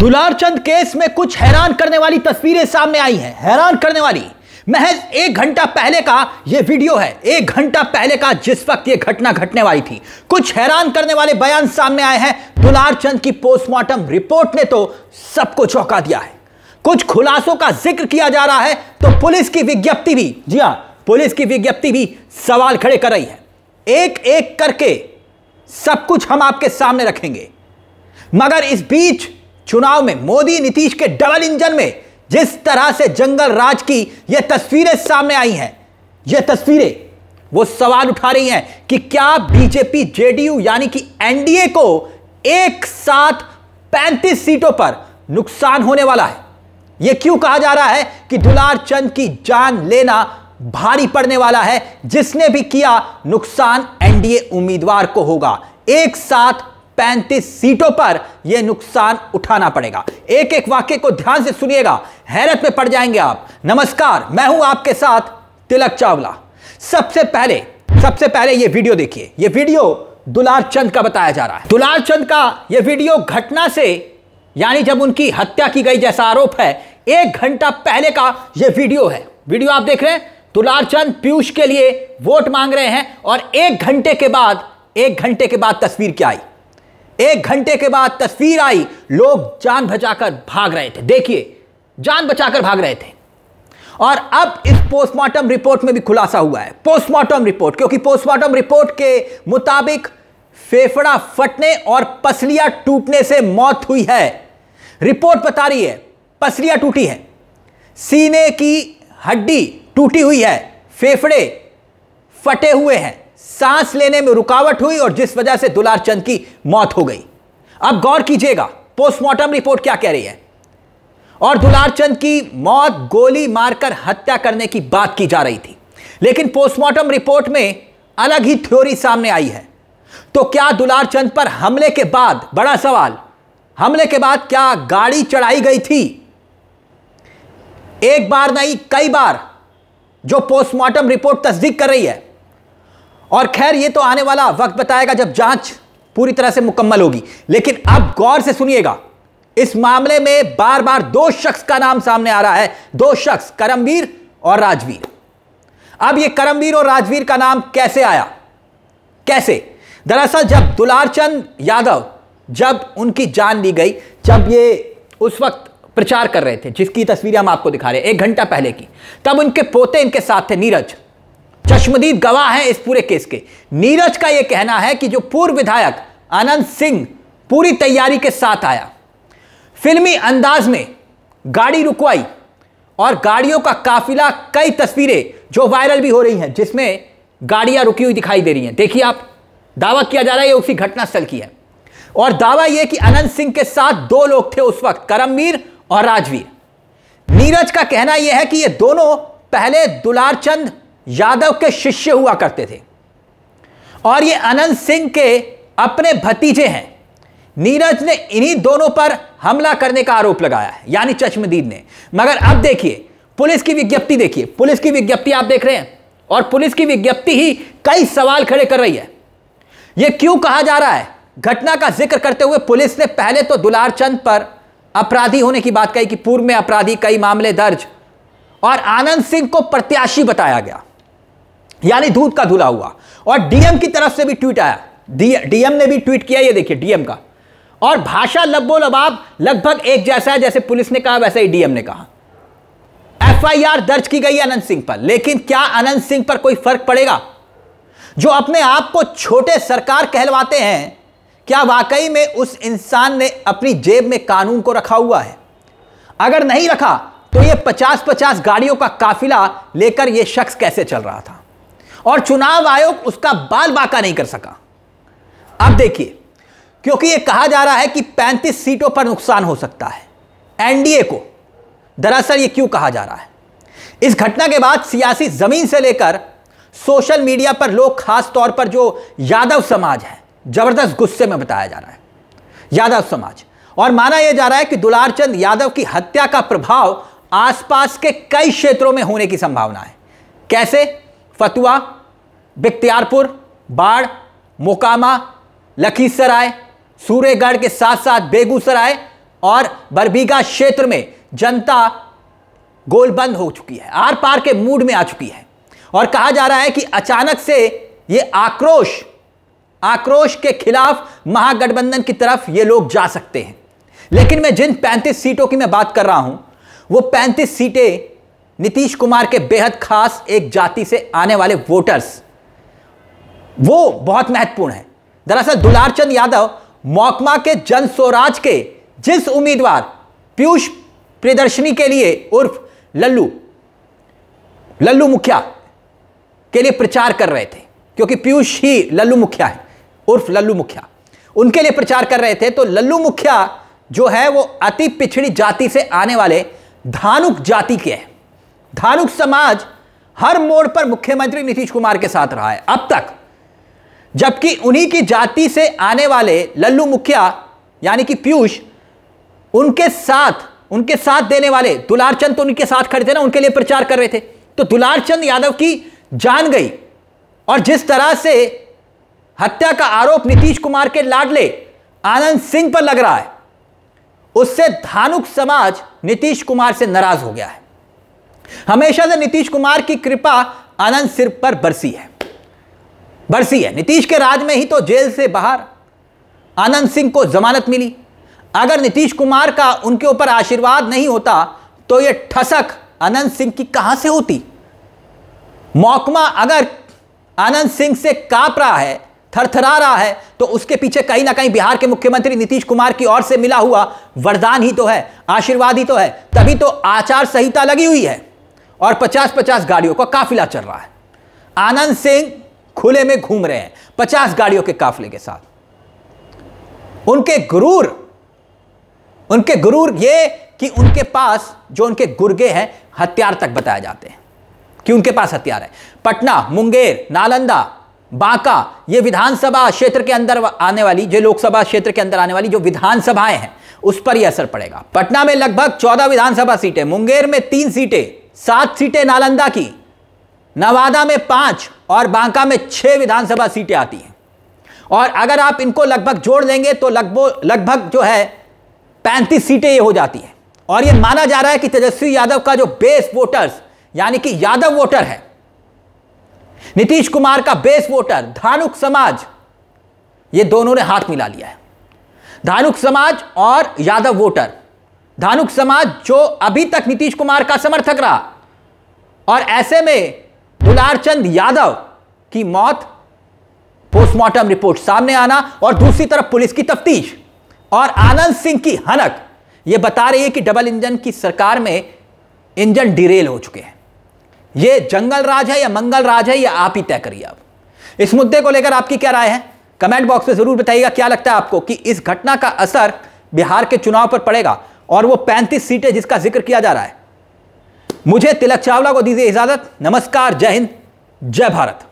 Dularchand case में कुछ हैरान करने वाली तस्वीरें सामने आई हैं। हैरान करने वाली। महज 1 घंटा पहले का यह वीडियो है, 1 घंटा पहले का, जिस वक्त यह घटना घटने वाली थी। कुछ हैरान करने वाले बयान सामने आए हैं। दुलारचंद की पोस्टमार्टम रिपोर्ट ने तो सबको चौंका दिया है। कुछ खुलासों का जिक्र किया जा रहा है तो पुलिस की विज्ञप्ति भी, जी हां, पुलिस की विज्ञप्ति भी सवाल खड़े कर रही है। एक एक करके सब कुछ हम आपके सामने रखेंगे। मगर इस बीच चुनाव में मोदी नीतीश के डबल इंजन में जिस तरह से जंगल राज की ये तस्वीरें सामने आई हैं, ये तस्वीरें वो सवाल उठा रही हैं कि क्या बीजेपी जेडीयू यानी कि एनडीए को एक साथ 35 सीटों पर नुकसान होने वाला है। यह क्यों कहा जा रहा है कि दुलारचंद की जान लेना भारी पड़ने वाला है। जिसने भी किया नुकसान एनडीए उम्मीदवार को होगा। एक साथ 35 सीटों पर यह नुकसान उठाना पड़ेगा। एक एक वाक्य को ध्यान से सुनिएगा, हैरत में पड़ जाएंगे आप। नमस्कार, मैं हूं आपके साथ तिलक चावला। सबसे पहले यह वीडियो देखिए। यह वीडियो दुलारचंद का बताया जा रहा है। दुलारचंद का यह वीडियो घटना से, यानी जब उनकी हत्या की गई जैसा आरोप है, 1 घंटा पहले का यह वीडियो है। वीडियो आप देख रहे हैं। दुलारचंद पीयूष के लिए वोट मांग रहे हैं और 1 घंटे के बाद तस्वीर क्या आई? 1 घंटे के बाद तस्वीर आई, लोग जान बचाकर भाग रहे थे। देखिए, जान बचाकर भाग रहे थे। और अब इस पोस्टमार्टम रिपोर्ट में भी खुलासा हुआ है। पोस्टमार्टम रिपोर्ट, क्योंकि पोस्टमार्टम रिपोर्ट के मुताबिक फेफड़ा फटने और पसलियां टूटने से मौत हुई है। रिपोर्ट बता रही है पसलियां टूटी हैं, सीने की हड्डी टूटी हुई है, फेफड़े फटे हुए हैं, सांस लेने में रुकावट हुई और जिस वजह से दुलारचंद की मौत हो गई। अब गौर कीजिएगा पोस्टमार्टम रिपोर्ट क्या कह रही है। और दुलारचंद की मौत गोली मारकर हत्या करने की बात की जा रही थी, लेकिन पोस्टमार्टम रिपोर्ट में अलग ही थ्योरी सामने आई है। तो क्या दुलारचंद पर हमले के बाद, बड़ा सवाल, हमले के बाद क्या गाड़ी चढ़ाई गई थी? एक बार नहीं, कई बार, जो पोस्टमार्टम रिपोर्ट तस्दीक कर रही है। और खैर ये तो आने वाला वक्त बताएगा जब जांच पूरी तरह से मुकम्मल होगी। लेकिन अब गौर से सुनिएगा, इस मामले में बार बार 2 शख्स का नाम सामने आ रहा है। 2 शख्स, करमवीर और राजवीर। अब ये करमवीर और राजवीर का नाम कैसे आया? कैसे? दरअसल जब दुलारचंद यादव, जब उनकी जान ली गई, जब ये उस वक्त प्रचार कर रहे थे, जिसकी तस्वीरें हम आपको दिखा रहे हैं 1 घंटा पहले की, तब उनके पोते इनके साथ थे, नीरज। चश्मदीद गवाह हैं इस पूरे केस के। नीरज का यह कहना है कि जो पूर्व विधायक अनंत सिंह पूरी तैयारी के साथ आया, फिल्मी अंदाज में गाड़ी रुकवाई और गाड़ियों का काफिला, कई तस्वीरें जो वायरल भी हो रही हैं जिसमें गाड़ियां रुकी हुई दिखाई दे रही हैं। देखिए आप, दावा किया जा रहा है ये उसी घटनास्थल की है। और दावा यह कि अनंत सिंह के साथ 2 लोग थे उस वक्त, करमवीर और राजवीर। नीरज का कहना यह है कि ये दोनों पहले दुलारचंद यादव के शिष्य हुआ करते थे और ये अनंत सिंह के अपने भतीजे हैं। नीरज ने इन्हीं दोनों पर हमला करने का आरोप लगाया है, यानी चश्मदीद ने। मगर अब देखिए पुलिस की विज्ञप्ति, देखिए पुलिस की विज्ञप्ति आप देख रहे हैं। और पुलिस की विज्ञप्ति ही कई सवाल खड़े कर रही है। यह क्यों कहा जा रहा है? घटना का जिक्र करते हुए पुलिस ने पहले तो दुलारचंद पर अपराधी होने की बात कही कि पूर्व में अपराधी, कई मामले दर्ज, और आनंद सिंह को प्रत्याशी बताया गया, यानी दूध का धुला हुआ। और डीएम की तरफ से भी ट्वीट आया, डीएम ने भी ट्वीट किया, ये देखिए डीएम का। और भाषा लब्बो लबाब लगभग एक जैसा है, जैसे पुलिस ने कहा वैसे ही डीएम ने कहा। एफआईआर दर्ज की गई अनंत सिंह पर, लेकिन क्या अनंत सिंह पर कोई फर्क पड़ेगा? जो अपने आप को छोटे सरकार कहलवाते हैं, क्या वाकई में उस इंसान ने अपनी जेब में कानून को रखा हुआ है? अगर नहीं रखा तो यह 50-50 गाड़ियों का काफिला लेकर यह शख्स कैसे चल रहा था? और चुनाव आयोग उसका बाल बाका नहीं कर सका। अब देखिए, क्योंकि यह कहा जा रहा है कि 35 सीटों पर नुकसान हो सकता है एनडीए को। दरअसल यह क्यों कहा जा रहा है? इस घटना के बाद सियासी जमीन से लेकर सोशल मीडिया पर लोग, खास तौर पर जो यादव समाज है, जबरदस्त गुस्से में बताया जा रहा है, यादव समाज। और माना यह जा रहा है कि दुलारचंद यादव की हत्या का प्रभाव आसपास के कई क्षेत्रों में होने की संभावना है। कैसे? फतुआ, बख्तियारपुर, बाढ़, मोकामा, लखीसराय, सूर्यगढ़ के साथ साथ बेगूसराय और बरबीघा क्षेत्र में जनता गोलबंद हो चुकी है, आर पार के मूड में आ चुकी है। और कहा जा रहा है कि अचानक से ये आक्रोश के खिलाफ महागठबंधन की तरफ ये लोग जा सकते हैं। लेकिन मैं जिन 35 सीटों की मैं बात कर रहा हूं, वो 35 सीटें नीतीश कुमार के बेहद खास एक जाति से आने वाले वोटर्स, वो बहुत महत्वपूर्ण है। दरअसल दुलारचंद यादव महकमा के जन स्वराज के जिस उम्मीदवार पीयूष प्रियदर्शनी के लिए उर्फ लल्लू मुखिया के लिए प्रचार कर रहे थे, क्योंकि पीयूष ही लल्लू मुखिया है, उर्फ लल्लू मुखिया, उनके लिए प्रचार कर रहे थे। तो लल्लू मुखिया जो है वो अति पिछड़ी जाति से आने वाले धानुक जाति के हैं। धानुक समाज हर मोड़ पर मुख्यमंत्री नीतीश कुमार के साथ रहा है अब तक, जबकि उन्हीं की जाति से आने वाले लल्लू मुखिया यानी कि पीयूष, उनके साथ देने वाले दुलारचंद तो उनके साथ खड़े थे ना, उनके लिए प्रचार कर रहे थे। तो दुलारचंद यादव की जान गई। और जिस तरह से हत्या का आरोप नीतीश कुमार के लाडले आनंद सिंह पर लग रहा है, उससे धानुक समाज नीतीश कुमार से नाराज हो गया है। हमेशा से नीतीश कुमार की कृपा आनंद सिंह पर बरसी है। नीतीश के राज में ही तो जेल से बाहर आनंद सिंह को जमानत मिली। अगर नीतीश कुमार का उनके ऊपर आशीर्वाद नहीं होता तो यह ठसक आनंद सिंह की कहां से होती। महकमा अगर आनंद सिंह से कांप रहा है, थरथरा रहा है, तो उसके पीछे कहीं ना कहीं बिहार के मुख्यमंत्री नीतीश कुमार की ओर से मिला हुआ वरदान ही तो है, आशीर्वाद ही तो है। तभी तो आचार संहिता लगी हुई है और 50-50 गाड़ियों का काफिला चल रहा है। आनंद सिंह खुले में घूम रहे हैं 50 गाड़ियों के काफिले के साथ। उनके गुरूर ये कि उनके पास जो उनके गुर्गे हैं, हथियार तक बताए जाते हैं कि उनके पास हथियार है। पटना, मुंगेर, नालंदा, बांका, ये विधानसभा क्षेत्र के अंदर आने वाली, जो लोकसभा क्षेत्र के अंदर आने वाली जो विधानसभाएं हैं, उस पर यह असर पड़ेगा। पटना में लगभग 14 विधानसभा सीटें, मुंगेर में 3 सीटें, 7 सीटें नालंदा की, नवादा में 5 और बांका में 6 विधानसभा सीटें आती हैं। और अगर आप इनको लगभग जोड़ लेंगे तो लगभग जो है 35 सीटें ये हो जाती हैं। और ये माना जा रहा है कि तेजस्वी यादव का जो बेस वोटर्स यानी कि यादव वोटर है, नीतीश कुमार का बेस वोटर धानुक समाज, ये दोनों ने हाथ मिला लिया है। धानुक समाज और यादव वोटर, धानुक समाज जो अभी तक नीतीश कुमार का समर्थक रहा, और ऐसे में दुलारचंद यादव की मौत, पोस्टमार्टम रिपोर्ट सामने आना और दूसरी तरफ पुलिस की तफ्तीश और आनंद सिंह की हनक, यह बता रही है कि डबल इंजन की सरकार में इंजन डिरेल हो चुके हैं। यह जंगल राज है या मंगल राज है, यह आप ही तय करिए। अब इस मुद्दे को लेकर आपकी क्या राय है, कमेंट बॉक्स में जरूर बताइएगा। क्या लगता है आपको कि इस घटना का असर बिहार के चुनाव पर पड़ेगा, और वो 35 सीटें जिसका जिक्र किया जा रहा है। मुझे तिलक चावला को दीजिए इजाजत। नमस्कार, जय हिंद, जय भारत।